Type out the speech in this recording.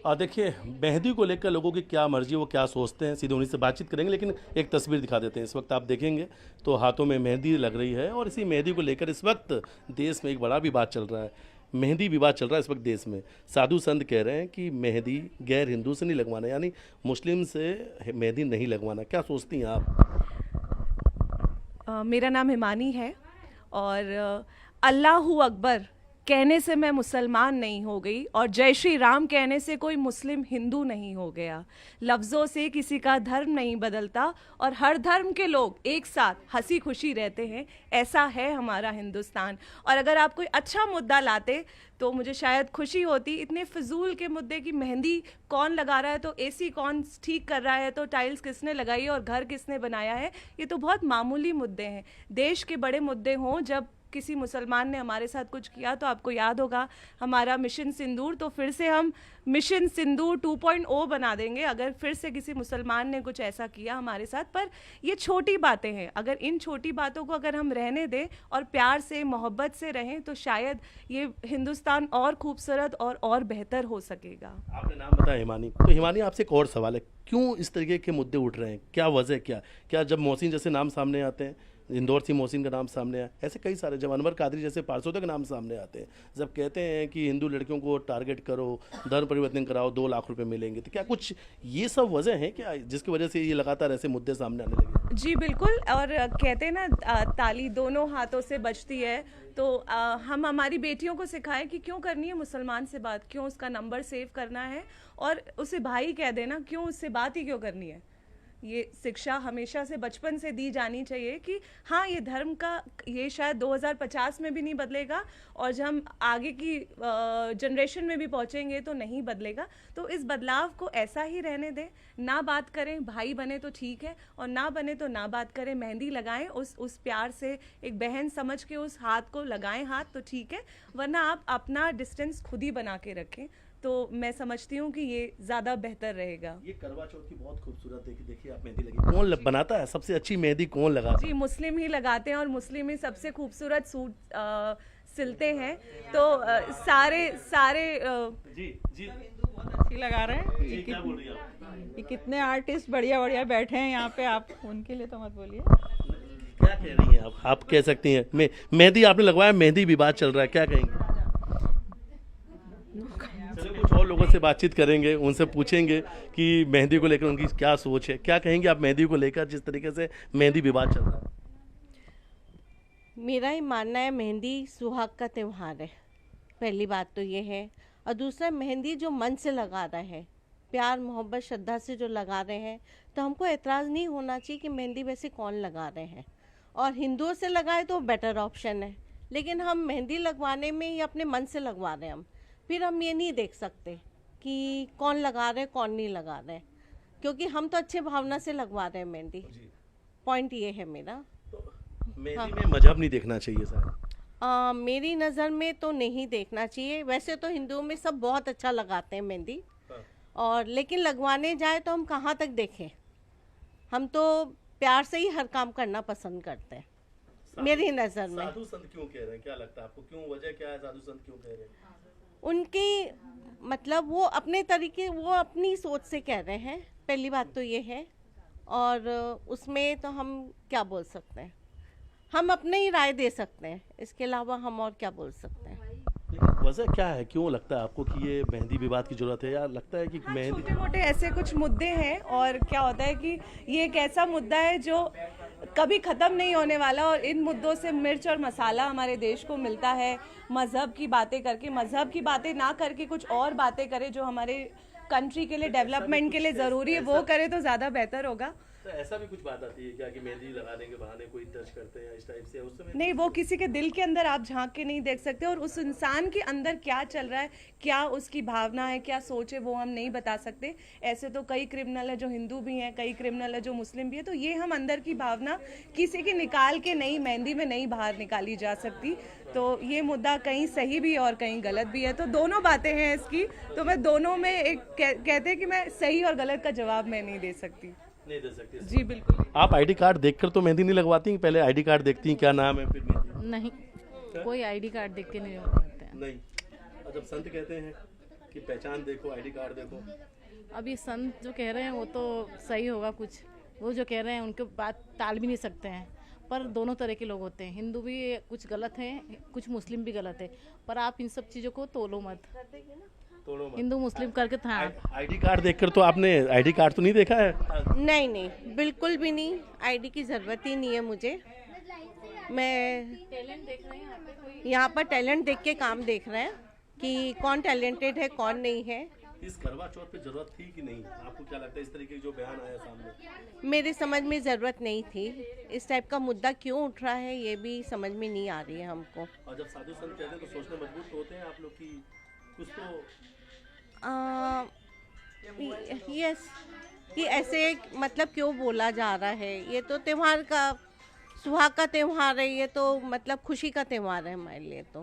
देखिए, मेहंदी को लेकर लोगों की क्या मर्जी, वो क्या सोचते हैं, सीधे उन्हीं से बातचीत करेंगे। लेकिन एक तस्वीर दिखा देते हैं। इस वक्त आप देखेंगे तो हाथों में मेहंदी लग रही है और इसी मेहंदी को लेकर इस वक्त देश में एक बड़ा विवाद चल रहा है। मेहंदी विवाद चल रहा है इस वक्त देश में। साधु संत कह रहे हैं कि मेहंदी गैर हिंदू से नहीं लगवाना, यानी मुस्लिम से मेहंदी नहीं लगवाना। क्या सोचती हैं आप? मेरा नाम हिमानी है और अल्लाहू अकबर कहने से मैं मुसलमान नहीं हो गई और जय श्री राम कहने से कोई मुस्लिम हिंदू नहीं हो गया। लफ्ज़ों से किसी का धर्म नहीं बदलता और हर धर्म के लोग एक साथ हंसी खुशी रहते हैं। ऐसा है हमारा हिंदुस्तान। और अगर आप कोई अच्छा मुद्दा लाते तो मुझे शायद खुशी होती। इतने फजूल के मुद्दे की मेहंदी कौन लगा रहा है, तो एसी कौन ठीक कर रहा है, तो टाइल्स किसने लगाई और घर किसने बनाया है, ये तो बहुत मामूली मुद्दे हैं। देश के बड़े मुद्दे हों, जब किसी मुसलमान ने हमारे साथ कुछ किया तो आपको याद होगा हमारा मिशन सिंदूर, तो फिर से हम मिशन सिंदूर 2.0 बना देंगे अगर फिर से किसी मुसलमान ने कुछ ऐसा किया हमारे साथ। पर ये छोटी बातें हैं। अगर इन छोटी बातों को अगर हम रहने दें और प्यार से मोहब्बत से रहें तो शायद ये हिंदुस्तान और खूबसूरत और बेहतर हो सकेगा। आपने नाम बताया हिमानी, तो हिमानी आपसे एक और सवाल है, क्यों इस तरीके के मुद्दे उठ रहे हैं? क्या वजह, क्या जब मोहसिन जैसे नाम सामने आते हैं, इंदौर से मोहसिन का नाम सामने आया, ऐसे कई सारे, जब अनवर कादरी जैसे पार्षदों के नाम सामने आते हैं, जब कहते हैं कि हिंदू लड़कियों को टारगेट करो, धर्म परिवर्तन कराओ, 2 लाख रुपए मिलेंगे, तो क्या कुछ ये सब वजह है क्या जिसकी वजह से ये लगातार ऐसे मुद्दे सामने आने लगे? जी बिल्कुल। और कहते हैं ना ताली दोनों हाथों से बजती है, तो हम हमारी बेटियों को सिखाएं कि क्यों करनी है मुसलमान से बात, क्यों उसका नंबर सेव करना है और उसे भाई कह देना, क्यों उससे बात ही क्यों करनी है। ये शिक्षा हमेशा से बचपन से दी जानी चाहिए कि हाँ, ये धर्म का ये शायद 2050 में भी नहीं बदलेगा और जब हम आगे की जनरेशन में भी पहुँचेंगे तो नहीं बदलेगा। तो इस बदलाव को ऐसा ही रहने दें, ना बात करें, भाई बने तो ठीक है और ना बने तो ना बात करें। मेहंदी लगाएं उस प्यार से, एक बहन समझ के उस हाथ को लगाएं हाथ, तो ठीक है, वरना आप अपना डिस्टेंस खुद ही बना के रखें। तो मैं समझती हूँ कि ये ज़्यादा बेहतर रहेगा। ये करवा चौथ की बहुत खूबसूरत देखिए आप मेहंदी लगी, कौन बनाता है? सबसे अच्छी मेहंदी कौन लगाता है? जी, मुस्लिम ही लगाते हैं और मुस्लिम ही सबसे खूबसूरत सूट सिलते हैं। तो सारे जी जी बहुत अच्छी लगा रहे हैं। जी, क्या बोल रही हैं आप? ये कितने आर्टिस्ट बढ़िया बढ़िया बैठे हैं यहाँ पे, आप उनके लिए तो मत बोलिए। क्या कह रही हैं आप कह सकती हैं। मेहंदी आपने लगवाया, मेहंदी विवाद चल रहा है, क्या कहेंगे? चलो कुछ और लोगों से बातचीत करेंगे, उनसे पूछेंगे कि मेहंदी को लेकर उनकी क्या सोच है। क्या कहेंगे आप मेहंदी को लेकर, जिस तरीके से मेहंदी विवाद चल रहा है? मेरा ही मानना है मेहंदी सुहाग का त्यौहार है, पहली बात तो ये है। और दूसरा, मेहंदी जो मन से लगा रहा है, प्यार मोहब्बत श्रद्धा से जो लगा रहे हैं, तो हमको एतराज़ नहीं होना चाहिए कि मेहंदी वैसे कौन लगा रहे हैं। और हिंदुओं से लगाए तो बेटर ऑप्शन है, लेकिन हम मेहंदी लगवाने में या अपने मन से लगवा रहे हैं फिर हम ये नहीं देख सकते कि कौन लगा रहे कौन नहीं लगा रहे, क्योंकि हम तो अच्छे भावना से लगवा रहे हैं मेहंदी। पॉइंट ये है मेरा। मेहंदी में मजहब नहीं देखना चाहिए सर? मेरी नज़र में तो नहीं देखना चाहिए। वैसे तो हिंदुओं में सब बहुत अच्छा लगाते हैं मेहंदी, और लेकिन लगवाने जाए तो हम कहाँ तक देखें। हम तो प्यार से ही हर काम करना पसंद करते हैं मेरी नज़र में। साधु संत क्यों कह रहे हैं, क्या लगता है आपको, क्यों, वजह क्या है? साधु संत क्यों कह रहे हैं? उनकी मतलब वो अपने तरीके, वो अपनी सोच से कह रहे हैं, पहली बात तो ये है। और उसमें तो हम क्या बोल सकते हैं, हम अपने ही राय दे सकते हैं, इसके अलावा हम और क्या बोल सकते हैं। वजह क्या है, क्यों लगता है आपको कि ये मेहंदी विवाद की जरूरत है, या लगता है कि मेहंदी छोटे मोटे ऐसे कुछ मुद्दे हैं और क्या होता है कि ये एक ऐसा मुद्दा है जो कभी ख़त्म नहीं होने वाला और इन मुद्दों से मिर्च और मसाला हमारे देश को मिलता है। मज़हब की बातें करके, मज़हब की बातें ना करके कुछ और बातें करें जो हमारे कंट्री के लिए, डेवलपमेंट के लिए ज़रूरी है, वो करे तो ज़्यादा बेहतर होगा। तो ऐसा भी कुछ बात आती है क्या कि मेहंदी लगाने के बहाने कोई टच करते हैं इस टाइप से? उस समय नहीं, वो किसी के दिल के अंदर आप झांक के नहीं देख सकते और उस इंसान के अंदर क्या चल रहा है, क्या उसकी भावना है, क्या सोच है, वो हम नहीं बता सकते। ऐसे तो कई क्रिमिनल है जो हिंदू भी हैं, कई क्रिमिनल है जो मुस्लिम भी है, तो ये हम अंदर की भावना किसी की निकाल के नहीं, मेहंदी में नहीं बाहर निकाली जा सकती। तो ये मुद्दा कहीं सही भी और कहीं गलत भी है, तो दोनों बातें हैं इसकी। तो मैं दोनों में एक कहते हैं कि मैं सही और गलत का जवाब मैं नहीं दे सकती। नहीं दे सकते? जी बिल्कुल। आप आईडी कार्ड देखकर तो मेहंदी नहीं लगवाती, पहले आईडी कार्ड देखती हैं क्या नाम है फिर मेहंदी? नहीं, कोई आईडी कार्ड देख के नहीं लगवाते हैं। नहीं। जब संत कहते हैं कि पहचान देखो, आईडी कार्ड देखो? अब ये संत जो कह रहे हैं वो तो सही होगा, कुछ वो जो कह रहे हैं उनके बात टाल भी नहीं सकते हैं, पर दोनों तरह के लोग होते हैं, हिंदू भी कुछ गलत हैं, कुछ मुस्लिम भी गलत है, पर आप इन सब चीज़ों को तोलो मत, तोड़ो मत। हिंदू मुस्लिम करके था। आईडी कार्ड देखकर तो आपने आईडी कार्ड तो नहीं देखा है? नहीं नहीं, बिल्कुल भी नहीं, आईडी की ज़रूरत ही नहीं है मुझे। मैं टैलेंट देख रहे हैं यहाँ पे कोई? यहाँ पर टैलेंट देख के काम देख रहे हैं कि कौन टैलेंटेड है कौन नहीं है। इस करवा चौथ पे जरूरत थी कि नहीं? आपको क्या लगता है इस तरीके के जो बयान आया सामने? मेरे समझ में ज़रूरत नहीं थी। इस टाइप का मुद्दा क्यों उठ रहा है ये भी समझ में नहीं आ रही है हमको। और जब साधु संत कहते हैं तो सोचने मजबूर तो होते हैं आप लोग की कुछ तो। यस, कि ऐसे मतलब क्यों बोला जा रहा है? ये तो त्योहार का, सुहाग का त्योहार है, ये तो मतलब खुशी का त्योहार है हमारे लिए तो।